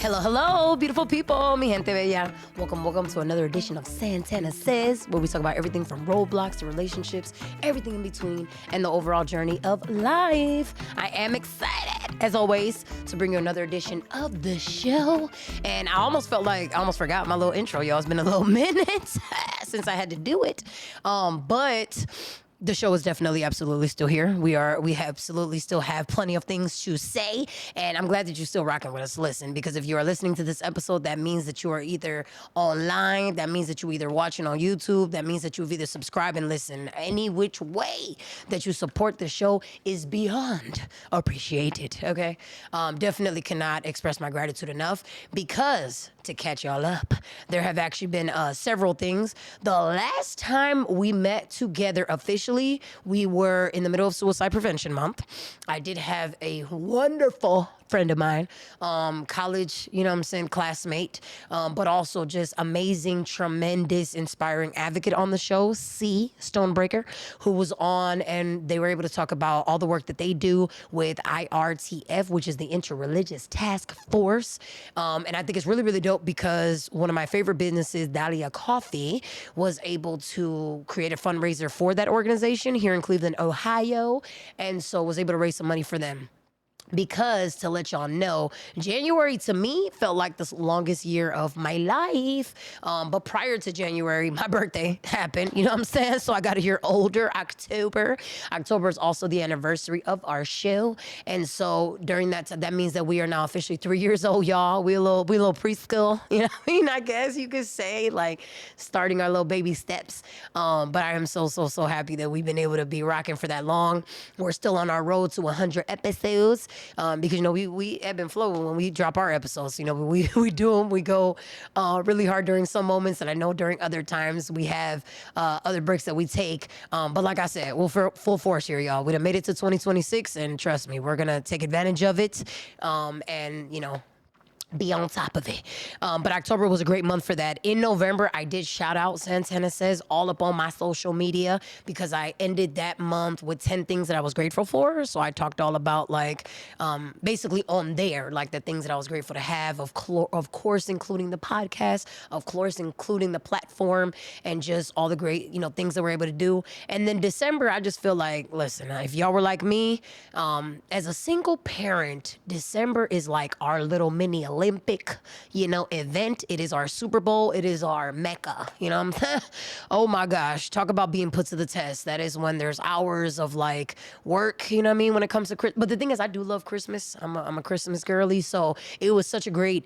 Hello, hello, beautiful people, mi gente bella. Welcome to another edition of Santana Says, where we talk about everything from roadblocks to relationships, everything in between, and the overall journey of life. I am excited, as always, to bring you another edition of the show. And I almost forgot my little intro, y'all. It's been a little minute since I had to do it. But the show is definitely absolutely still here. We absolutely still have plenty of things to say, and I'm glad that you're still rocking with us. Listen, because if you are listening to this episode, that means that you are either online, that means that you're either watching on YouTube, that means that you've either subscribed and listened. Any which way that you support the show is beyond appreciated, okay? Definitely cannot express my gratitude enough, because to catch y'all up, there have actually been several things. The last time we met together officially, we were in the middle of Suicide Prevention Month. I did have a wonderful friend of mine, college, classmate, but also just amazing, tremendous, inspiring advocate on the show, C. Stonebreaker, who was on, and they were able to talk about all the work that they do with IRTF, which is the Interreligious Task Force. And I think it's really, really dope because one of my favorite businesses, Dahlia Coffee, was able to create a fundraiser for that organization here in Cleveland, Ohio, and so was able to raise some money for them. Because, to let y'all know, January to me felt like the longest year of my life. But prior to January, my birthday happened, you know what I'm saying? So I got a year older, October. October is also the anniversary of our show. And so during that time, that means that we are now officially 3 years old, y'all. We a little preschool, you know what I mean? I guess you could say, like, starting our little baby steps. But I am so happy that we've been able to be rocking for that long. We're still on our road to 100 episodes. Because, we ebb and flow when we drop our episodes. We do them. We go really hard during some moments, and I know during other times we have other breaks that we take. But like I said, we're full force here, y'all. We done made it to 2026, and trust me, we're going to take advantage of it. Be on top of it. But October was a great month for that. In November, I did shout out Santana Says all up on my social media because I ended that month with 10 things that I was grateful for. So I talked all about basically on there, like the things that I was grateful to have, of course, including the podcast, of course, including the platform, and just all the great, things that we're able to do. And then December, I just feel like, listen, if y'all were like me, as a single parent, December is like our little mini Olympic, event. It is our Super Bowl. It is our Mecca. You know what I'm saying? Oh my gosh. Talk about being put to the test. That is when there's hours of work, you know what I mean? When it comes to Christmas. But the thing is, I do love Christmas. I'm a Christmas girly. So it was such a great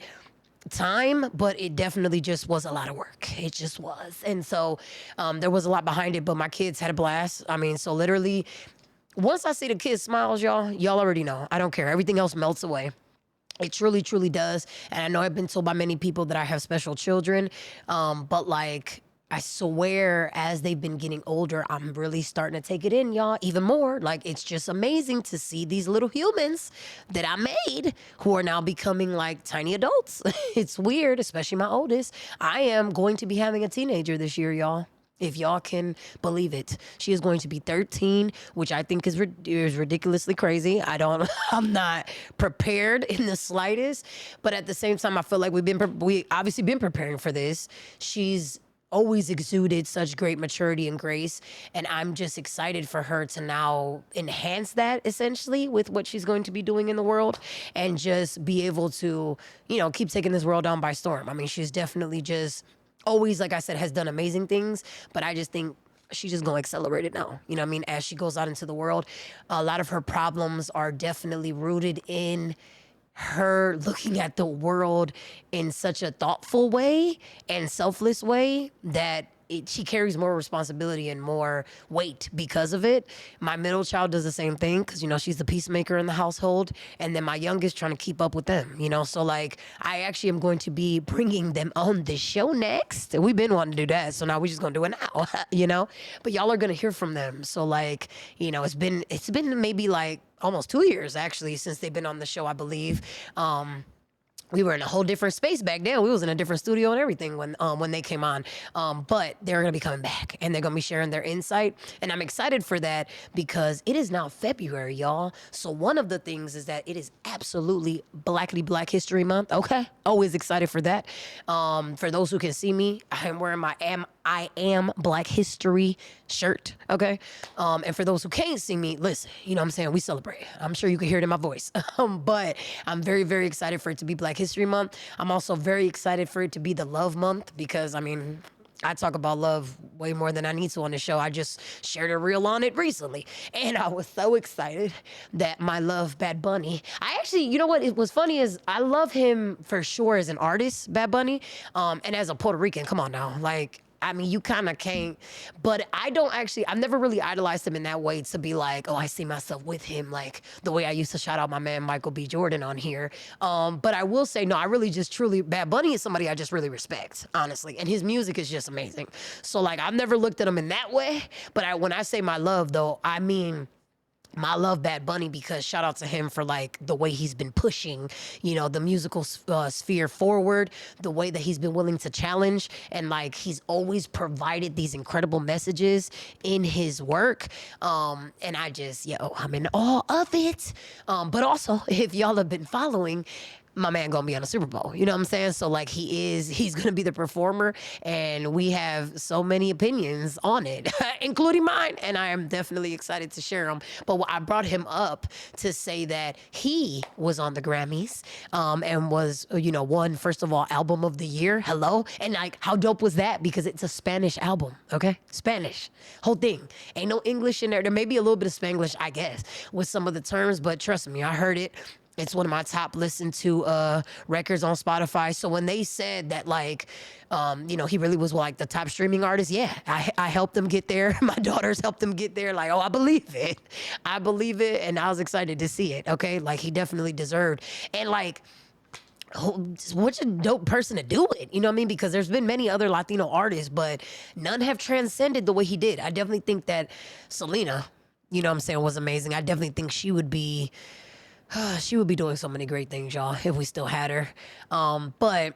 time, but it definitely just was a lot of work. It just was. And so there was a lot behind it, but my kids had a blast. I mean, so literally, once I see the kids' smiles, y'all already know. I don't care. Everything else melts away. It truly, truly does. And I know I've been told by many people that I have special children. But I swear, as they've been getting older, I'm really starting to take it in, y'all, even more. It's just amazing to see these little humans that I made who are now becoming tiny adults. It's weird, especially my oldest. I am going to be having a teenager this year, y'all. If y'all can believe it. She is going to be 13, which I think is ridiculously crazy. I'm not prepared in the slightest, but at the same time, I feel like we obviously been preparing for this. She's always exuded such great maturity and grace, and I'm just excited for her to now enhance that essentially with what she's going to be doing in the world, and just be able to, keep taking this world down by storm. I mean, she's definitely just always, like I said, has done amazing things, but I just think she's just going to accelerate it now. You know what I mean? As she goes out into the world, a lot of her problems are definitely rooted in her looking at the world in such a thoughtful way and selfless way that she carries more responsibility and more weight because of it. My middle child does the same thing because, she's the peacemaker in the household. And then my youngest trying to keep up with them, So I actually am going to be bringing them on the show next. We've been wanting to do that. So now we're just going to do it now, But y'all are going to hear from them. So it's been maybe almost 2 years actually since they've been on the show, I believe. we were in a whole different space back then. We was in a different studio and everything when they came on. But they're gonna be coming back and they're gonna be sharing their insight. And I'm excited for that because it is now February, y'all. So one of the things is that it is absolutely Blackity Black History Month. Okay, always excited for that. For those who can see me, I am wearing my I am Black History shirt, okay? And for those who can't see me, listen, you know what I'm saying? We celebrate. I'm sure you can hear it in my voice. But I'm very, very excited for it to be Black History Month. I'm also very excited for it to be the Love Month because, I mean, I talk about love way more than I need to on the show. I just shared a reel on it recently. And I was so excited that my love, Bad Bunny, I actually, you know what, it was funny is I love him for sure as an artist, Bad Bunny, and as a Puerto Rican, come on now, like, I mean, you kind of can't, but I don't actually, I've never really idolized him in that way to be like, oh, I see myself with him, like the way I used to shout out my man Michael B. Jordan on here. But I will say, no, I really just truly, Bad Bunny is somebody I just really respect, honestly. And his music is just amazing. So like, I've never looked at him in that way, but when I say my love though, I mean, my love Bad Bunny because shout out to him for like the way he's been pushing, you know, the musical sphere forward, the way that he's been willing to challenge, and like he's always provided these incredible messages in his work. And I just, I'm in awe of it. But also, if y'all have been following, my man gonna be on the Super Bowl. You know what I'm saying? So like he's gonna be the performer and we have so many opinions on it, including mine. And I am definitely excited to share them. But I brought him up to say that he was on the Grammys and was, won, first of all, Album of the Year. Hello. And like, how dope was that? Because it's a Spanish album. Okay. Spanish, whole thing. Ain't no English in there. There may be a little bit of Spanglish, I guess, with some of the terms, but trust me, I heard it. It's one of my top listened to records on Spotify. So when they said that, like, he really was like the top streaming artist, yeah, I helped them get there. My daughters helped them get there. Like, oh, I believe it. I believe it. And I was excited to see it. Okay. Like, he definitely deserved. And like, what a dope person to do it. You know what I mean? Because there's been many other Latino artists, but none have transcended the way he did. I definitely think that Selena, you know what I'm saying, was amazing. I definitely think she would be doing so many great things, y'all, if we still had her. But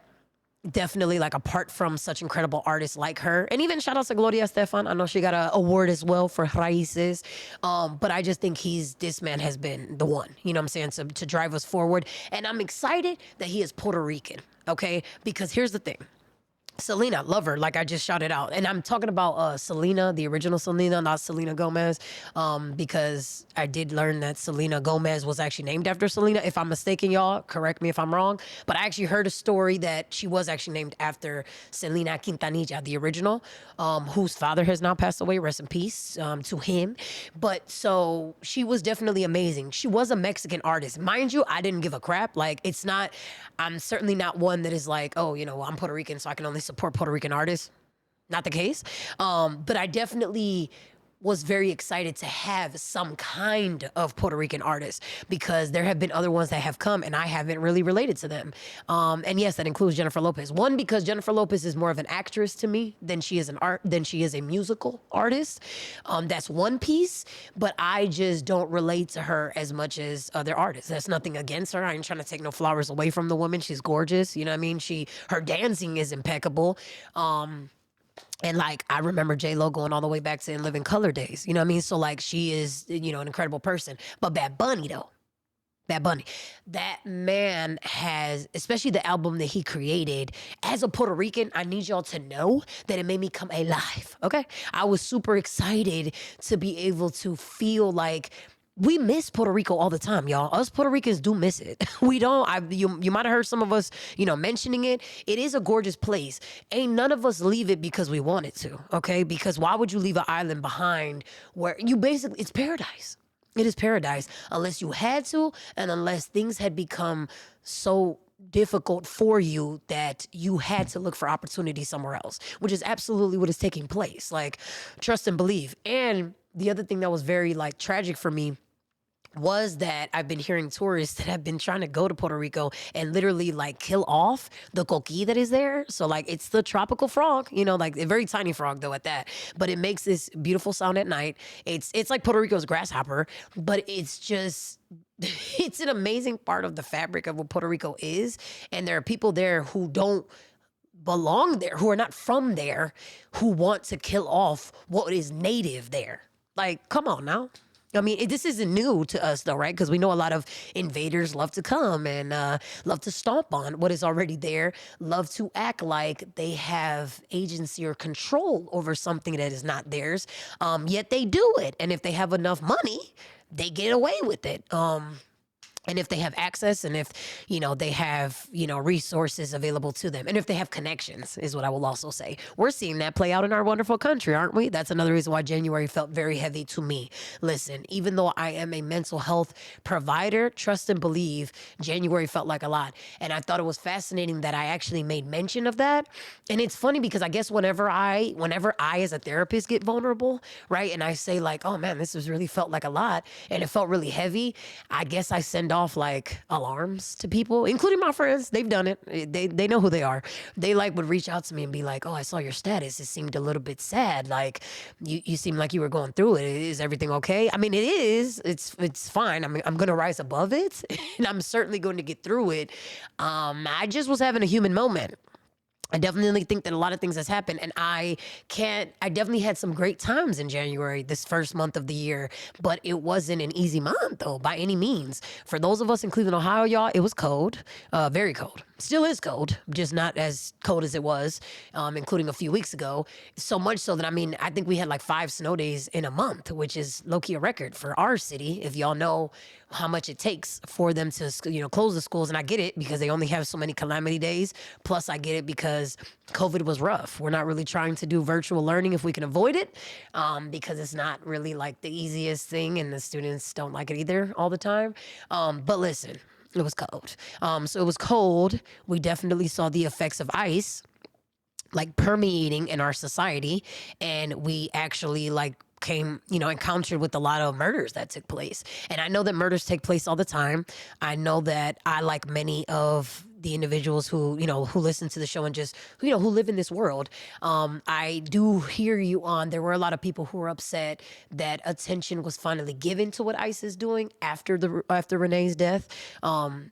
definitely, like, apart from such incredible artists like her, and even shout out to Gloria Estefan. I know she got an award as well for Raíces. But I just think this man has been the one, you know what I'm saying, to drive us forward. And I'm excited that he is Puerto Rican, okay? Because here's the thing. Selena, love her, like I just shouted out. And I'm talking about Selena, the original Selena, not Selena Gomez, because I did learn that Selena Gomez was actually named after Selena. If I'm mistaken, y'all, correct me if I'm wrong. But I actually heard a story that she was actually named after Selena Quintanilla, the original, whose father has now passed away. Rest in peace to him. But so she was definitely amazing. She was a Mexican artist. Mind you, I didn't give a crap. Like, I'm certainly not one that is like, oh, I'm Puerto Rican, so I can only support Puerto Rican artists. Not the case. But I definitely was very excited to have some kind of Puerto Rican artist because there have been other ones that have come and I haven't really related to them. And yes, that includes Jennifer Lopez. One, because Jennifer Lopez is more of an actress to me than she is a musical artist. That's one piece, but I just don't relate to her as much as other artists. That's nothing against her. I ain't trying to take no flowers away from the woman. She's gorgeous. You know what I mean? Her dancing is impeccable. And like, I remember J-Lo going all the way back to In Living Color days. You know what I mean? So like, she is, an incredible person. But Bad Bunny though, that man has, especially the album that he created, as a Puerto Rican, I need y'all to know that it made me come alive, okay? I was super excited to be able to feel like, we miss Puerto Rico all the time, y'all. Us Puerto Ricans do miss it. We don't. You might have heard some of us, mentioning it. It is a gorgeous place. Ain't none of us leave it because we wanted to, okay? Because why would you leave an island behind where it's paradise. It is paradise unless you had to and unless things had become so difficult for you that you had to look for opportunity somewhere else, which is absolutely what is taking place. Like, trust and believe. And the other thing that was very like tragic for me was that I've been hearing tourists that have been trying to go to Puerto Rico and literally like kill off the coquí that is there. So like, it's the tropical frog, like a very tiny frog though at that, but it makes this beautiful sound at night. It's like Puerto Rico's grasshopper, but it's just it's an amazing part of the fabric of what Puerto Rico is. And there are people there who don't belong there, who are not from there, who want to kill off what is native there. Like, come on now. I mean, this isn't new to us, though, right? Because we know a lot of invaders love to come and love to stomp on what is already there, love to act like they have agency or control over something that is not theirs. Yet they do it. And if they have enough money, they get away with it. And if they have access and if, they have, resources available to them and if they have connections is what I will also say. We're seeing that play out in our wonderful country, aren't we? That's another reason why January felt very heavy to me. Listen, even though I am a mental health provider, trust and believe, January felt like a lot. And I thought it was fascinating that I actually made mention of that. And it's funny because I guess whenever I as a therapist get vulnerable, right? And I say like, oh man, this has really felt like a lot and it felt really heavy. I guess I send off like alarms to people, including my friends. They've done it. They know who they are. They like would reach out to me and be like, oh, I saw your status. It seemed a little bit sad. Like you seemed like you were going through it. Is everything okay? I mean, it is. It's fine. I mean, I'm going to rise above it and I'm certainly going to get through it. I just was having a human moment. I definitely think that a lot of things has happened and I definitely had some great times in January, this first month of the year, but it wasn't an easy month though, by any means. For those of us in Cleveland, Ohio, y'all, it was cold, very cold. Still is cold, just not as cold as it was, including a few weeks ago. So much so that, I think we had like 5 snow days in a month, which is low-key a record for our city. If y'all know how much it takes for them to, close the schools. And I get it because they only have so many calamity days. Plus I get it because COVID was rough. We're not really trying to do virtual learning if we can avoid it, because it's not really like the easiest thing and the students don't like it either all the time. But listen, it was cold. So it was cold. We definitely saw the effects of ice like permeating in our society. And we actually encountered with a lot of murders that took place. And I know that murders take place all the time. I know that I, like many of the individuals who listen to the show and just, who live in this world, I do hear you on, there were a lot of people who were upset that attention was finally given to what ICE is doing after Renee's death.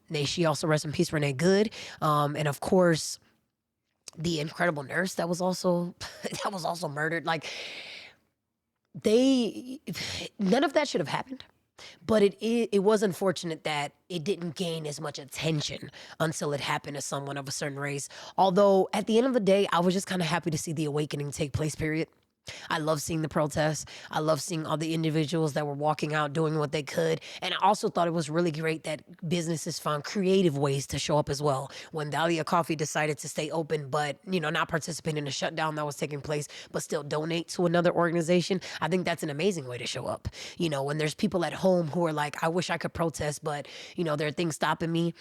May she also rest in peace, Renee Good. And of course, the incredible nurse that was also murdered. Like, none of that should have happened, but it was unfortunate that it didn't gain as much attention until it happened to someone of a certain race. Although at the end of the day, I was just kind of happy to see the awakening take place, period. I love seeing the protests. I love seeing all the individuals that were walking out doing what they could. And I also thought it was really great that businesses found creative ways to show up as well. When Dahlia Coffee decided to stay open, but, not participate in the shutdown that was taking place, but still donate to another organization, I think that's an amazing way to show up. When there's people at home who are like, I wish I could protest, but, there are things stopping me.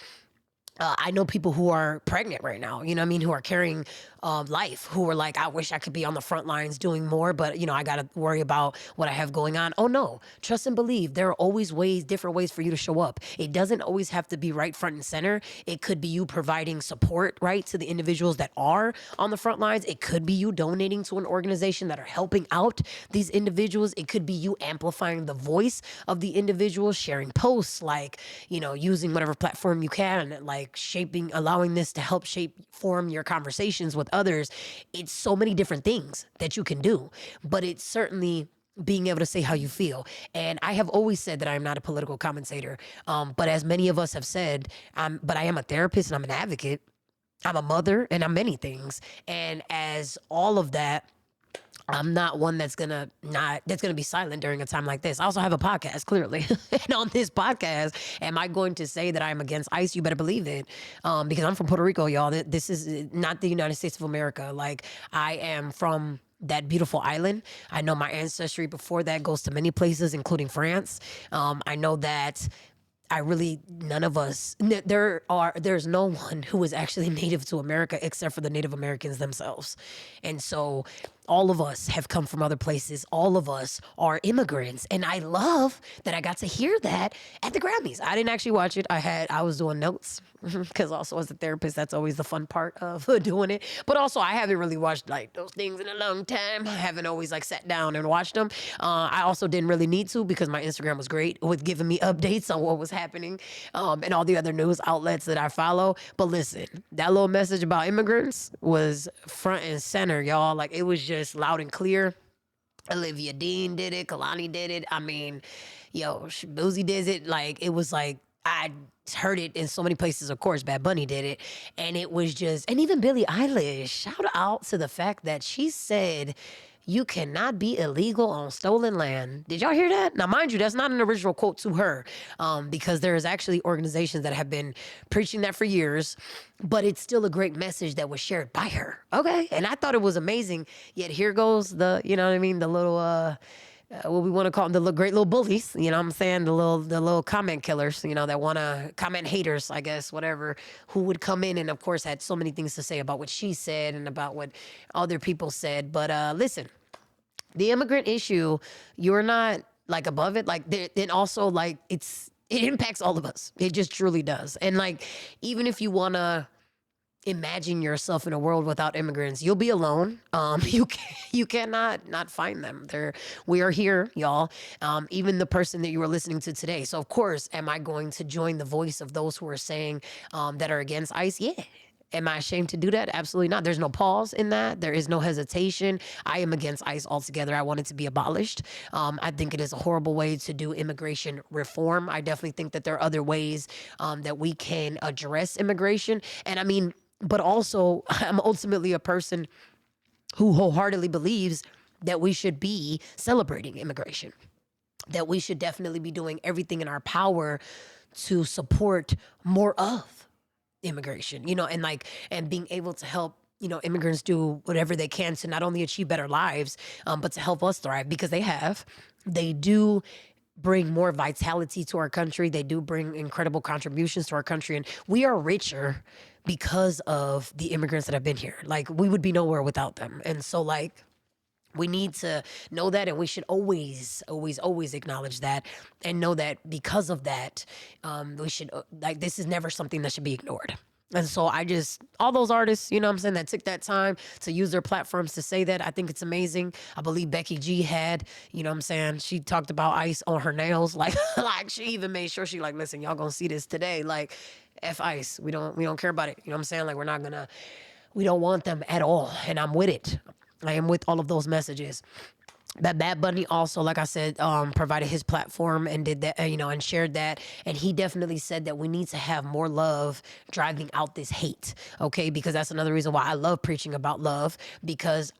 I know people who are pregnant right now, who are carrying life, who are like, I wish I could be on the front lines doing more, but, I got to worry about what I have going on. Oh, no. Trust and believe. There are always different ways for you to show up. It doesn't always have to be right front and center. It could be you providing support, right, to the individuals that are on the front lines. It could be you donating to an organization that are helping out these individuals. It could be you amplifying the voice of the individuals, sharing posts, like, using whatever platform you can, like allowing this to help form your conversations with others. It's so many different things that you can do, but it's certainly being able to say how you feel. And I have always said that I am not a political commentator, but as many of us have said, but I am a therapist and I'm an advocate. I'm a mother and I'm many things. And as all of that, I'm not one that's gonna be silent during a time like this. I also have a podcast, clearly. And on this podcast, am I going to say that I'm against ICE? You better believe it. Because I'm from Puerto Rico, y'all. This is not the United States of America. Like, I am from that beautiful island. I know my ancestry before that goes to many places, including France. I know that none of us, there's no one who is actually native to America except for the Native Americans themselves. And so all of us have come from other places. All of us are immigrants. And I love that I got to hear that at the Grammys. I didn't actually watch it. I was doing notes because also as a therapist, that's always the fun part of doing it. But also I haven't really watched like those things in a long time. I haven't always like sat down and watched them. I also didn't really need to because my Instagram was great with giving me updates on what was happening and all the other news outlets that I follow. But listen, that little message about immigrants was front and center, y'all. Like it was just loud and clear. Olivia Dean did it. Kalani did it. I mean, yo, Boozy did it. Like it was like, I heard it in so many places. Of course, Bad Bunny did it. And it was just, and even Billie Eilish, shout out to the fact that she said, you cannot be illegal on stolen land. Did y'all hear that? Now, mind you, that's not an original quote to her because there is actually organizations that have been preaching that for years, but it's still a great message that was shared by her. Okay. And I thought it was amazing. Yet here goes the, you know what I mean? The little, what we want to call them, the great little bullies, you know what I'm saying? The little comment killers, you know, that want to comment haters, I guess, whatever, who would come in and, of course, had so many things to say about what she said and about what other people said. But listen, the immigrant issue, you're not, like, above it. Like, then also, like, it impacts all of us. It just truly does. And, like, even if you want to imagine yourself in a world without immigrants, you'll be alone. You cannot not find them. We are here, y'all. Even the person that you were listening to today. So of course, am I going to join the voice of those who are saying that are against ICE? Yeah. Am I ashamed to do that? Absolutely not. There's no pause in that. There is no hesitation. I am against ICE altogether. I want it to be abolished. I think it is a horrible way to do immigration reform. I definitely think that there are other ways that we can address immigration. And I mean, but also, I'm ultimately a person who wholeheartedly believes that we should be celebrating immigration, that we should definitely be doing everything in our power to support more of immigration, you know, and being able to help, you know, immigrants do whatever they can to not only achieve better lives, but to help us thrive because they do bring more vitality to our country. They do bring incredible contributions to our country. And we are richer because of the immigrants that have been here. Like, we would be nowhere without them. And so, like, we need to know that, and we should always, always, always acknowledge that and know that because of that, we should, like, this is never something that should be ignored. And so all those artists, you know what I'm saying, that took that time to use their platforms to say that, I think it's amazing. I believe Becky G had, you know what I'm saying, she talked about ICE on her nails. Like she even made sure she like, listen, y'all gonna see this today. Like, F ICE, we don't care about it. You know what I'm saying? Like, we don't want them at all. And I'm with it. I am with all of those messages. That Bad Bunny also, like I said, provided his platform and did that, you know, and shared that. And he definitely said that we need to have more love driving out this hate, okay? Because that's another reason why I love preaching about love, because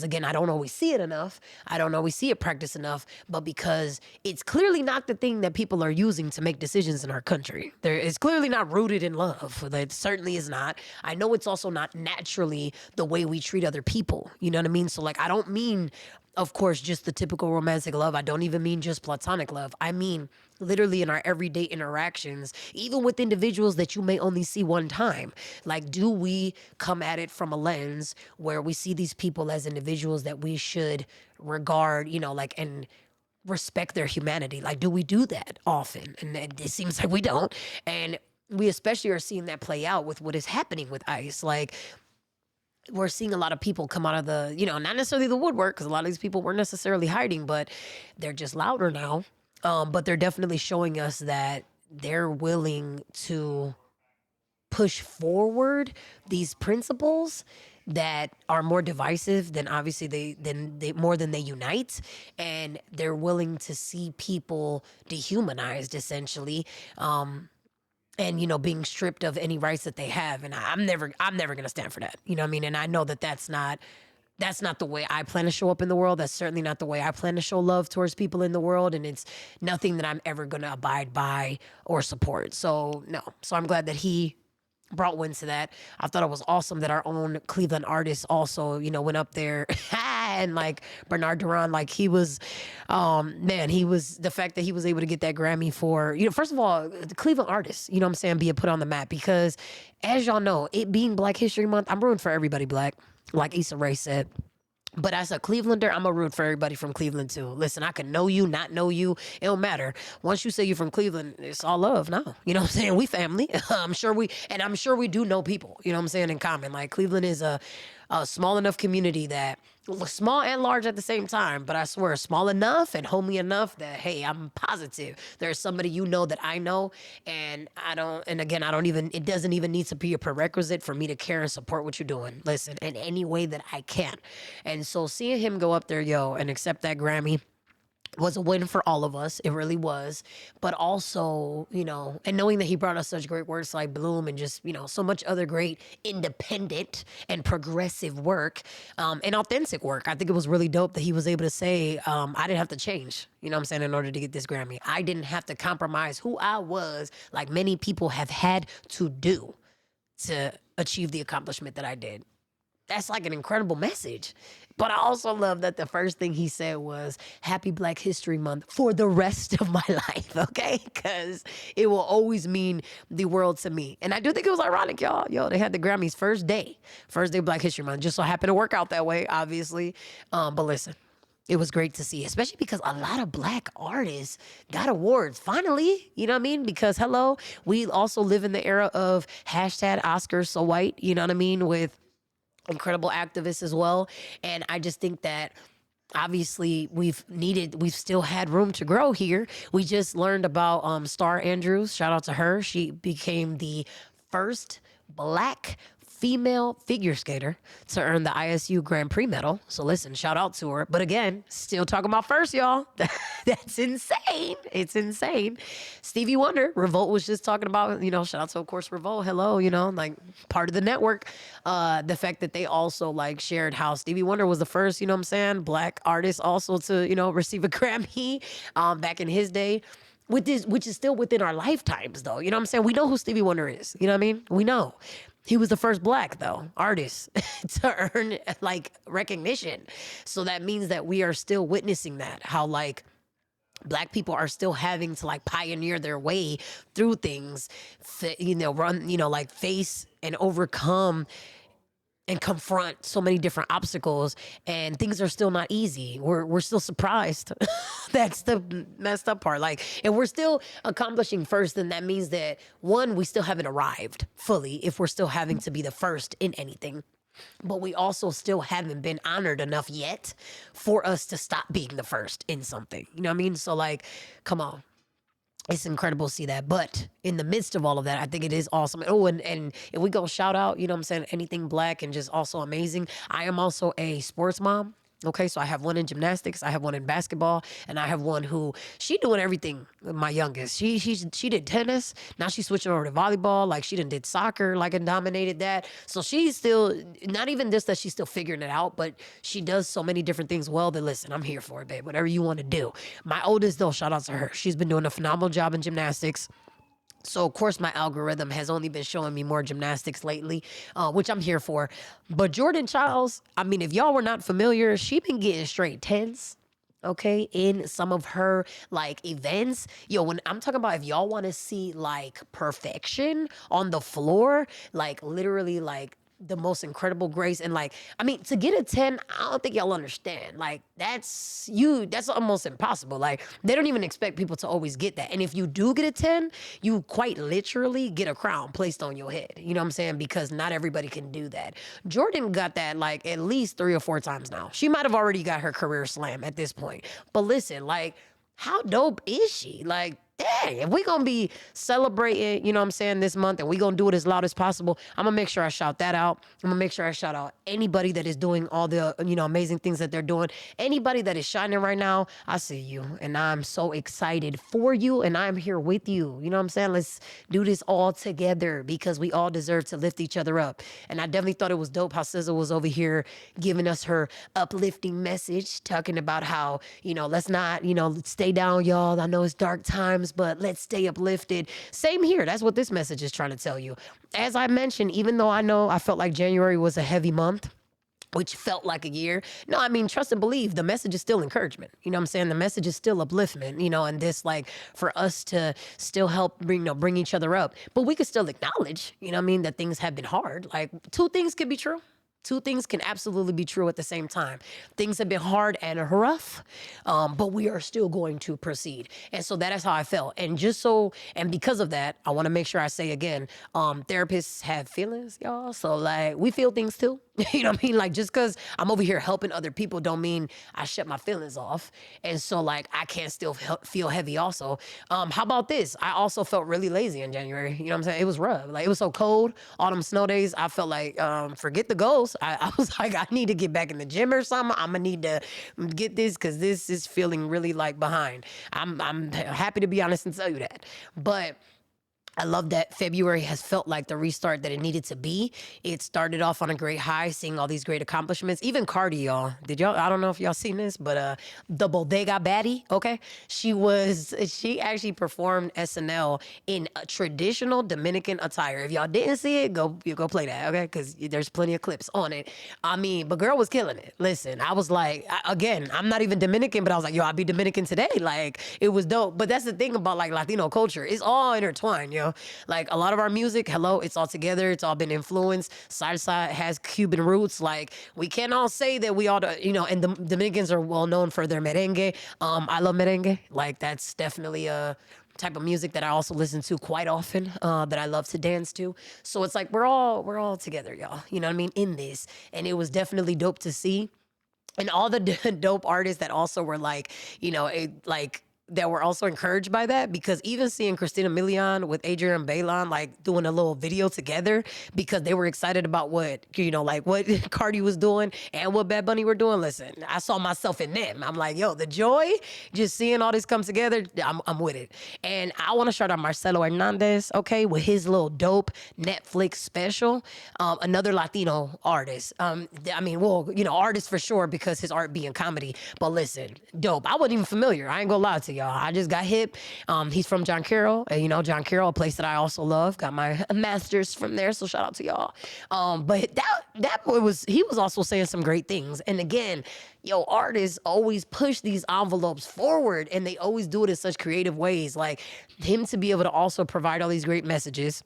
again, I don't always see it enough. I don't always see it practiced enough, but because it's clearly not the thing that people are using to make decisions in our country. It's clearly not rooted in love. It certainly is not. I know it's also not naturally the way we treat other people. You know what I mean? So, like, I don't mean, of course, just the typical romantic love. I don't even mean just platonic love. I mean literally in our everyday interactions, even with individuals that you may only see one time. Like, do we come at it from a lens where we see these people as individuals that we should regard, you know, like, and respect their humanity? Like, do we do that often? And it seems like we don't. And we especially are seeing that play out with what is happening with ICE. Like, we're seeing a lot of people come out of the, you know, not necessarily the woodwork, because a lot of these people weren't necessarily hiding, but they're just louder now. But they're definitely showing us that they're willing to push forward these principles that are more divisive than obviously they more than they unite, and they're willing to see people dehumanized essentially. And, you know, being stripped of any rights that they have. And I'm never going to stand for that. You know what I mean? And I know that that's not the way I plan to show up in the world. That's certainly not the way I plan to show love towards people in the world. And it's nothing that I'm ever going to abide by or support. So, no. So I'm glad that he brought wind to that. I thought it was awesome that our own Cleveland artist also, you know, went up there and like Bernard Duran, like he was, the fact that he was able to get that Grammy for, you know, first of all, the Cleveland artists, you know what I'm saying, being put on the map, because as y'all know, it being Black History Month, I'm rooting for everybody Black, like Issa Rae said. But as a Clevelander, I'm a root for everybody from Cleveland too. Listen, I can know you, not know you. It don't matter. Once you say you're from Cleveland, it's all love now. You know what I'm saying? We family. I'm sure we do know people, you know what I'm saying, in common. Like Cleveland is a small enough community that, well, small and large at the same time, but I swear small enough and homely enough that, hey, I'm positive there's somebody you know that I know, and again, it doesn't even need to be a prerequisite for me to care and support what you're doing. Listen, in any way that I can. And so seeing him go up there, and accept that Grammy was a win for all of us. It really was. But also, and knowing that he brought us such great works like Bloom and just, so much other great independent and progressive work, and authentic work. I think it was really dope that he was able to say, I didn't have to change, you know what I'm saying, in order to get this Grammy. I didn't have to compromise who I was like many people have had to do to achieve the accomplishment that I did. That's like an incredible message. But I also love that the first thing he said was, Happy Black History Month for the rest of my life, okay? Because it will always mean the world to me. And I do think it was ironic, y'all. They had the Grammys first day Black History Month. Just so happened to work out that way, obviously. But listen, it was great to see, especially because a lot of Black artists got awards, finally, you know what I mean? Because, hello, we also live in the era of hashtag Oscars so white, you know what I mean, with incredible activists as well. And I just think that obviously we've still had room to grow here. We just learned about Star Andrews. Shout out to her. She became the first Black female figure skater to earn the ISU Grand Prix medal. So listen, shout out to her. But again, still talking about first, y'all. That's insane. It's insane. Stevie Wonder, Revolt was just talking about, shout out to, of course, Revolt. Hello, like part of the network. The fact that they also like shared how Stevie Wonder was the first, Black artist also to, receive a Grammy back in his day. With this, which is still within our lifetimes, though. You know what I'm saying? We know who Stevie Wonder is. You know what I mean? We know. He was the first Black, though, artist to earn, like, recognition. So that means that we are still witnessing that, how, like, Black people are still having to, like, pioneer their way through things, face and overcome and confront so many different obstacles, and things are still not easy. We're still surprised. That's the messed up part. Like, if we're still accomplishing first, then that means that, one, we still haven't arrived fully if we're still having to be the first in anything. But we also still haven't been honored enough yet for us to stop being the first in something. You know what I mean? So, like, come on. It's incredible to see that. But in the midst of all of that, I think it is awesome. Oh, and if we go shout out, you know what I'm saying, anything Black and just also amazing. I am also a sports mom. Okay, so I have one in gymnastics, I have one in basketball, and I have one who, she doing everything, my youngest. She did tennis, now she's switching over to volleyball, like she did soccer, like, and dominated that. So she's still, not even just that she's still figuring it out, but she does so many different things well that, listen, I'm here for it, babe, whatever you want to do. My oldest, though, shout out to her. She's been doing a phenomenal job in gymnastics. So, of course, my algorithm has only been showing me more gymnastics lately, which I'm here for. But Jordan Chiles, I mean, if y'all were not familiar, she been getting straight 10s, okay, in some of her, like, events. When I'm talking about, if y'all want to see, like, perfection on the floor, like, literally, like, the most incredible grace, and, like, I mean, to get a 10, I don't think y'all understand. Like, that's almost impossible. Like, they don't even expect people to always get that. And if you do get a 10, you quite literally get a crown placed on your head. You know what I'm saying? Because not everybody can do that. Jordan got that, like, at least 3 or 4 times now. She might have already got her career slam at this point. But listen, like, how dope is she? Like, dang, if we gonna be celebrating, you know what I'm saying, this month, and we gonna do it as loud as possible, I'm gonna make sure I shout that out. I'm gonna make sure I shout out anybody that is doing all the, amazing things that they're doing. Anybody that is shining right now, I see you, and I'm so excited for you, and I'm here with you. You know what I'm saying? Let's do this all together, because we all deserve to lift each other up. And I definitely thought it was dope how SZA was over here giving us her uplifting message, talking about how, let's not, stay down, y'all. I know it's dark times, but let's stay uplifted. Same here. That's what this message is trying to tell you. As I mentioned, even though I felt like January was a heavy month, which felt like a year. No, I mean, trust and believe, the message is still encouragement. You know what I'm saying? The message is still upliftment, and this, like, for us to still help bring each other up. But we could still acknowledge, that things have been hard. Like, 2 things could be true. Two things can absolutely be true at the same time. Things have been hard and rough, but we are still going to proceed. And so that is how I felt. And because of that, I want to make sure I say again, therapists have feelings, y'all. So like, we feel things too. You know what I mean? Like, just because I'm over here helping other people don't mean I shut my feelings off. And so like, I can't still feel heavy also. How about this? I also felt really lazy in January. You know what I'm saying? It was rough. Like, it was so cold. Autumn snow days, I felt like, forget the goals. I was like, I need to get back in the gym or something. I'm gonna need to get this because this is feeling really like behind. I'm happy to be honest and tell you that. But I love that February has felt like the restart that it needed to be. It started off on a great high, seeing all these great accomplishments. Even Cardi, y'all. I don't know if y'all seen this, but the Bodega Baddie, okay? She actually performed SNL in a traditional Dominican attire. If y'all didn't see it, go play that, okay? Because there's plenty of clips on it. I mean, but girl was killing it. Listen, I was like, again, I'm not even Dominican, but I was like, yo, I'll be Dominican today. Like, it was dope. But that's the thing about like Latino culture. It's all intertwined, yo. Like a lot of our music, it's all together. It's all been influenced. Salsa has Cuban roots. Like we can't all say that we all, and the Dominicans are well known for their merengue. I love merengue. Like that's definitely a type of music that I also listen to quite often, that I love to dance to. So it's like we're all together, y'all. You know what I mean? In this. And it was definitely dope to see. And all the dope artists that also were like, that were also encouraged by that, because even seeing Christina Milian with Adrian Bailon like doing a little video together because they were excited about what what Cardi was doing and what Bad Bunny were doing. Listen, I saw myself in them. I'm like, yo, the joy, just seeing all this come together, I'm with it. And I want to shout out Marcelo Hernandez, okay, with his little dope Netflix special. Another Latino artist. Artist for sure because his art being comedy. But listen, dope. I wasn't even familiar. I ain't gonna lie to you. I just got hip. He's from John Carroll, and John Carroll, a place that I also love. Got my master's from there, so shout out to y'all. But that boy he was also saying some great things. And again, artists always push these envelopes forward, and they always do it in such creative ways. Like him to be able to also provide all these great messages,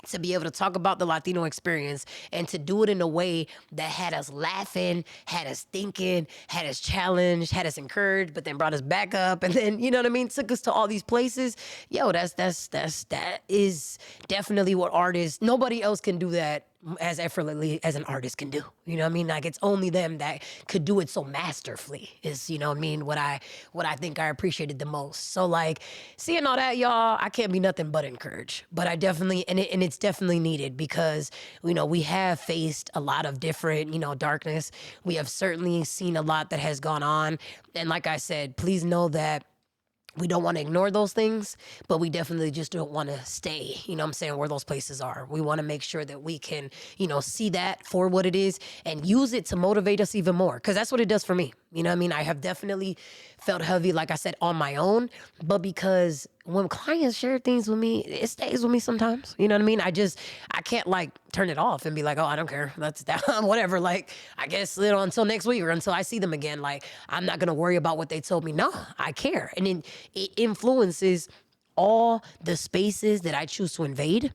to be able to talk about the Latino experience and to do it in a way that had us laughing, had us thinking, had us challenged, had us encouraged, but then brought us back up. And then, you know what I mean? Took us to all these places. That is definitely what artists, nobody else can do that as effortlessly as an artist can do. You know what I mean? Like it's only them that could do it so masterfully is, what I think I appreciated the most. So like seeing all that, y'all, I can't be nothing but encouraged. But I definitely, and it's definitely needed because, we have faced a lot of different, darkness. We have certainly seen a lot that has gone on. And like I said, please know that we don't want to ignore those things, but we definitely just don't want to stay, where those places are. We want to make sure that we can, see that for what it is and use it to motivate us even more. Because that's what it does for me. You know what I mean? I have definitely felt heavy, like I said, on my own, but because when clients share things with me, it stays with me sometimes. You know what I mean? I can't like turn it off and be like, oh, I don't care. That's that, whatever. Like, I guess until next week or until I see them again, like, I'm not going to worry about what they told me. No, I care. And it influences all the spaces that I choose to invade.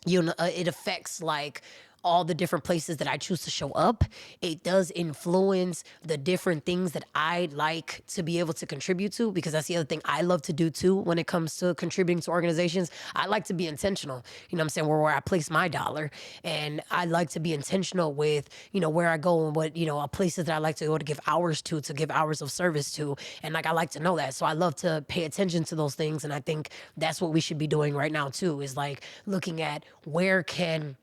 It affects like all the different places that I choose to show up. It does influence the different things that I like to be able to contribute to, because that's the other thing I love to do too when it comes to contributing to organizations. I like to be intentional, where I place my dollar. And I like to be intentional with, where I go and what, places that I like to go to give hours to give hours of service to. And like, I like to know that. So I love to pay attention to those things. And I think that's what we should be doing right now too, is like looking at where can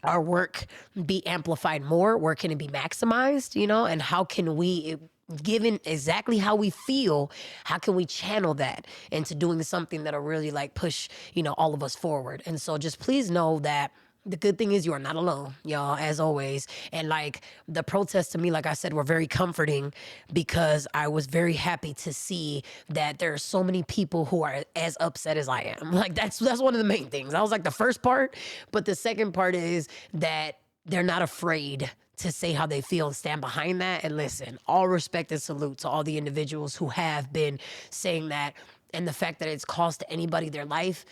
our work be amplified more? Where can it be maximized, and how can we, given exactly how we feel, how can we channel that into doing something that'll really like push, all of us forward? And so just please know that the good thing is you are not alone, y'all, as always. And like the protests to me, like I said, were very comforting because I was very happy to see that there are so many people who are as upset as I am. Like that's one of the main things. That was like the first part. But the second part is that they're not afraid to say how they feel and stand behind that. And listen, all respect and salute to all the individuals who have been saying that. And the fact that it's cost anybody their life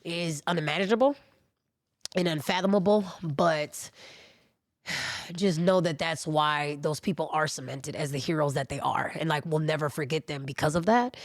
is unimaginable and unfathomable, but just know that that's why those people are cemented as the heroes that they are. And like, we'll never forget them because of that.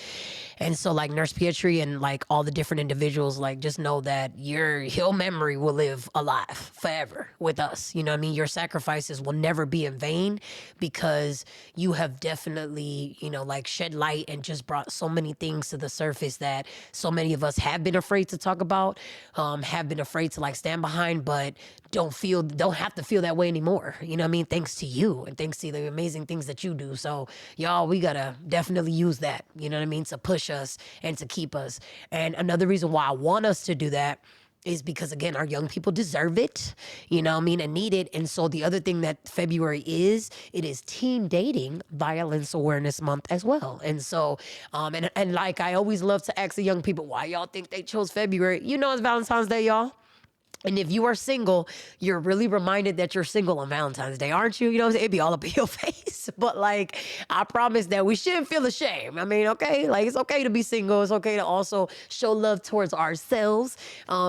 And so like Nurse Pietri and like all the different individuals, like just know that your memory will live alive forever with us. You know what I mean? Your sacrifices will never be in vain because you have definitely, you know, like shed light and just brought so many things to the surface that so many of us have been afraid to talk about, have been afraid to like stand behind, but don't have to feel that way anymore. You know what I mean? Thanks to you and thanks to the amazing things that you do. So y'all, we gotta definitely use that, you know what I mean, to push us and to keep us. And another reason why I want us to do that is because, again, our young people deserve it, you know what I mean, and need it. And so the other thing that February is, it is Teen Dating Violence Awareness Month as well. And so, and like I always love to ask the young people, why y'all think they chose February? You know it's Valentine's Day, y'all. And if you are single, you're really reminded that you're single on Valentine's Day, aren't you? You know what I'm saying? It'd be all up in your face. But like, I promise that we shouldn't feel ashamed. I mean, okay, like it's okay to be single. It's okay to also show love towards ourselves.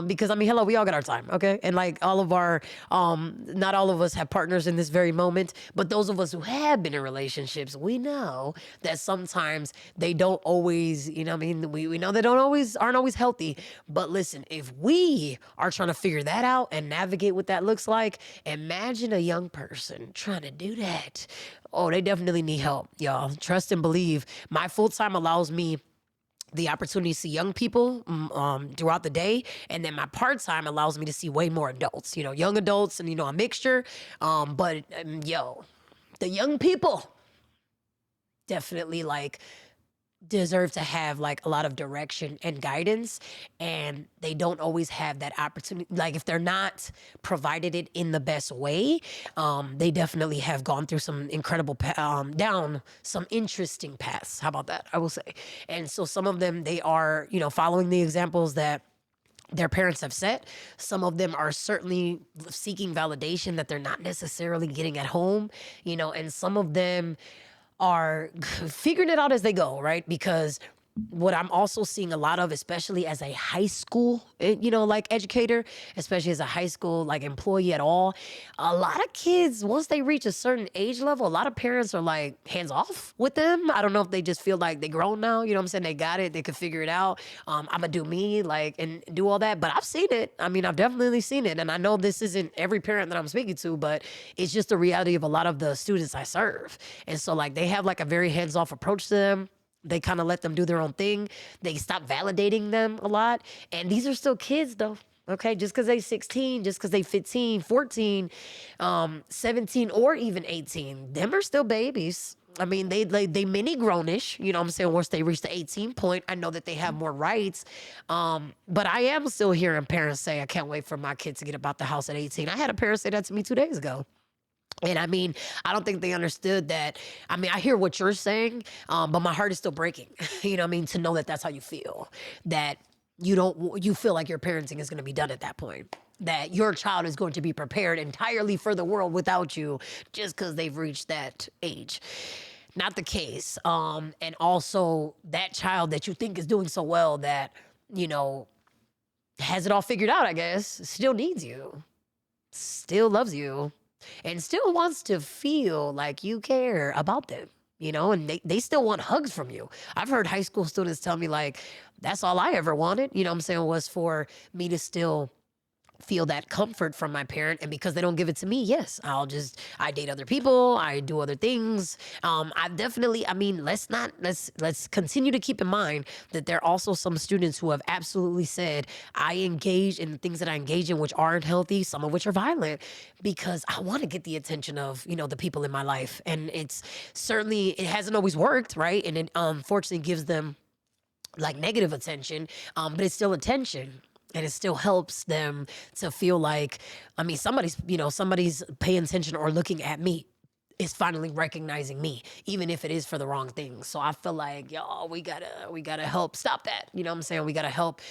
Because I mean, hello, we all got our time, okay? And like all of our, not all of us have partners in this very moment, but those of us who have been in relationships, we know that sometimes they don't always, you know what I mean? We know they aren't always healthy. But listen, if we are trying to figure that out and navigate what that looks like, imagine a young person trying to do that. Oh, they definitely need help, y'all. Trust and believe. My full time allows me the opportunity to see young people throughout the day, and then my part-time allows me to see way more adults, you know, young adults and, you know, a mixture. But the young people definitely like deserve to have like a lot of direction and guidance, and they don't always have that opportunity. Like if they're not provided it in the best way, they definitely have gone through some incredible down some interesting paths. How about that? I will say. And so some of them, they are, you know, following the examples that their parents have set. Some of them are certainly seeking validation that they're not necessarily getting at home, you know, and some of them are figuring it out as they go, right? Because what I'm also seeing a lot of, especially as a high school, you know, like educator, especially as a high school, like employee at all, a lot of kids, once they reach a certain age level, a lot of parents are like hands off with them. I don't know if they just feel like they grown now, you know what I'm saying? They got it, they can figure it out. I'm gonna do me, like, and do all that. But I've seen it. I mean, I've definitely seen it. And I know this isn't every parent that I'm speaking to, but it's just the reality of a lot of the students I serve. And so like, they have like a very hands off approach to them. They kind of let them do their own thing. They stop validating them a lot. And these are still kids though. Okay, just because they 16, just because they 15, 14, 17, or even 18, them are still babies. I mean, they mini grownish, you know what I'm saying? Once they reach the 18 point, I know that they have more rights. But I am still hearing parents say, I can't wait for my kid to get about the house at 18. I had a parent say that to me 2 days ago. And I mean, I don't think they understood that. I mean, I hear what you're saying, but my heart is still breaking, you know what I mean? To know that that's how you feel, that you feel like your parenting is going to be done at that point, that your child is going to be prepared entirely for the world without you just because they've reached that age. Not the case. And also that child that you think is doing so well that, you know, has it all figured out, I guess, still needs you, still loves you, and still wants to feel like you care about them, you know, and they still want hugs from you. I've heard high school students tell me like, that's all I ever wanted, you know what I'm saying, was for me to still feel that comfort from my parent. And because they don't give it to me, yes, I date other people, I do other things. Let's continue to keep in mind that there are also some students who have absolutely said, I engage in things that I engage in which aren't healthy, some of which are violent, because I want to get the attention of, you know, the people in my life. And it hasn't always worked, right? And it unfortunately gives them like negative attention, but it's still attention. And it still helps them to feel like, I mean, somebody's paying attention or looking at me is finally recognizing me, even if it is for the wrong things. So I feel like, y'all, we gotta help stop that. You know what I'm saying? We gotta help,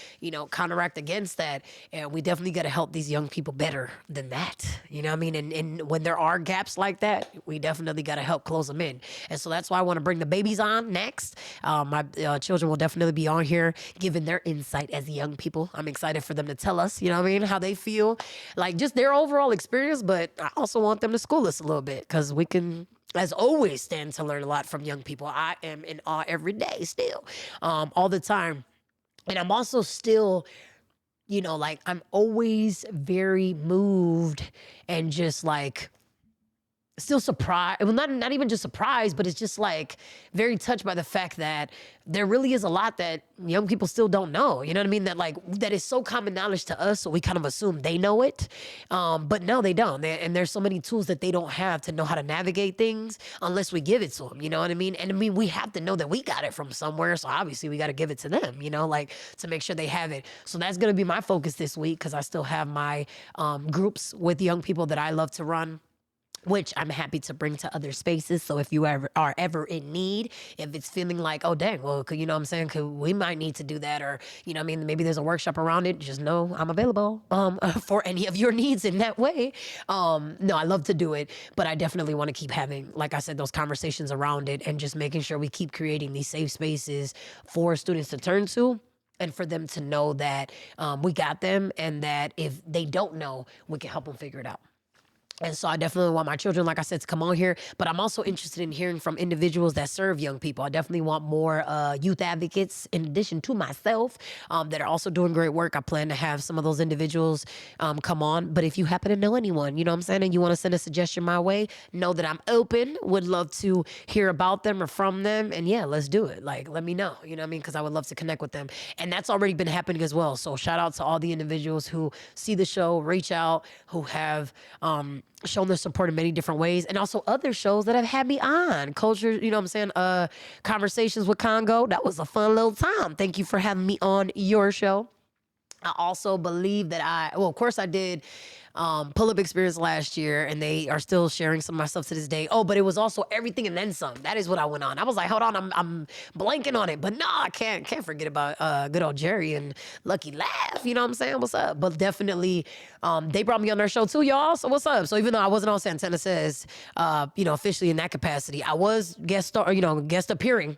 counteract against that. And we definitely gotta help these young people better than that. You know what I mean? And when there are gaps like that, we definitely gotta help close them in. And so that's why I want to bring the babies on next. My children will definitely be on here giving their insight as young people. I'm excited for them to tell us, how they feel, like just their overall experience. But I also want them to school us a little bit, because we can, as always, stand to learn a lot from young people. I am in awe every day still, all the time. And I'm also still, I'm always very moved and just like still surprised. Well, not even just surprised, but it's just like very touched by the fact that there really is a lot that young people still don't know. You know what I mean? That is so common knowledge to us, so we kind of assume they know it. But no, they don't. And there's so many tools that they don't have to know how to navigate things unless we give it to them. You know what I mean? And I mean, we have to know that we got it from somewhere. So obviously we got to give it to them, to make sure they have it. So that's going to be my focus this week, because I still have my groups with young people that I love to run, which I'm happy to bring to other spaces. So if you are ever in need, if it's feeling like, oh, dang, well, you know what I'm saying, we might need to do that, or, maybe there's a workshop around it, just know I'm available for any of your needs in that way. No, I love to do it, but I definitely want to keep having, like I said, those conversations around it, and just making sure we keep creating these safe spaces for students to turn to, and for them to know that we got them, and that if they don't know, we can help them figure it out. And so I definitely want my children, like I said, to come on here. But I'm also interested in hearing from individuals that serve young people. I definitely want more youth advocates, in addition to myself, that are also doing great work. I plan to have some of those individuals come on. But if you happen to know anyone, you know what I'm saying, and you want to send a suggestion my way, know that I'm open. Would love to hear about them or from them. And yeah, let's do it. Like, let me know, you know what I mean? Because I would love to connect with them. And that's already been happening as well. So shout out to all the individuals who see the show, reach out, who have shown their support in many different ways, and also other shows that have had me on. Culture, you know what I'm saying? Conversations with Congo. That was a fun little time. Thank you for having me on your show. I also believe that of course I did pull-up experience last year, and they are still sharing some of my stuff to this day. Oh, but it was also everything and then some. That is what I went on. I was like, hold on, I'm blanking on it. But no, I can't forget about good old Jerry and Lucky Laugh. You know what I'm saying? What's up? But definitely, they brought me on their show too, y'all. So what's up? So even though I wasn't on Santana Says, officially in that capacity, I was guest appearing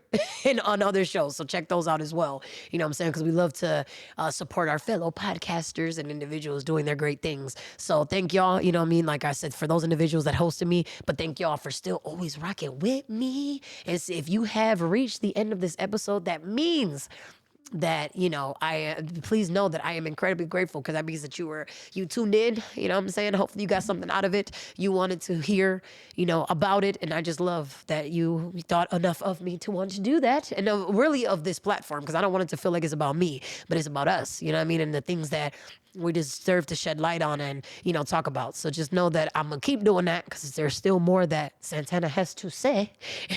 on other shows. So check those out as well. You know what I'm saying? Because we love to support our fellow podcasters and individuals doing their great things. So thank y'all, you know what I mean? Like I said, for those individuals that hosted me, but thank y'all for still always rocking with me. And if you have reached the end of this episode, that means that, please know that I am incredibly grateful, because that means that you tuned in, you know what I'm saying? Hopefully you got something out of it. You wanted to hear, about it. And I just love that you thought enough of me to want to do that. And really of this platform, because I don't want it to feel like it's about me, but it's about us, you know what I mean? And the things that we deserve to shed light on and, talk about. So just know that I'm going to keep doing that, because there's still more that Santana has to say.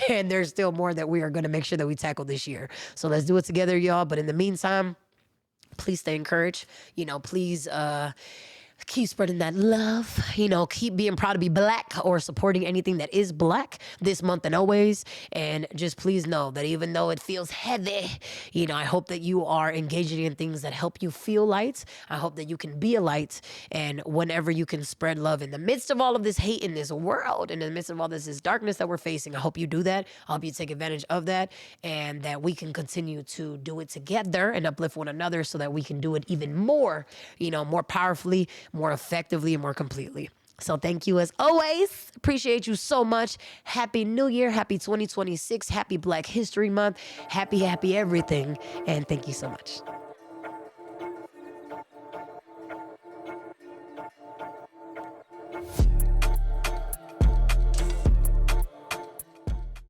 And there's still more that we are going to make sure that we tackle this year. So let's do it together, y'all. But in the meantime, please stay encouraged. Please keep spreading that love, keep being proud to be Black, or supporting anything that is Black this month and always. And just please know that even though it feels heavy, I hope that you are engaging in things that help you feel light. I hope that you can be a light, and whenever you can spread love in the midst of all of this hate in this world, in the midst of all this darkness that we're facing, I hope you do that. I hope you take advantage of that, and that we can continue to do it together and uplift one another, so that we can do it even more, more powerfully, more effectively, and more completely. So thank you as always. Appreciate you so much. Happy New Year. Happy 2026. Happy Black History Month. Happy everything. And thank you so much.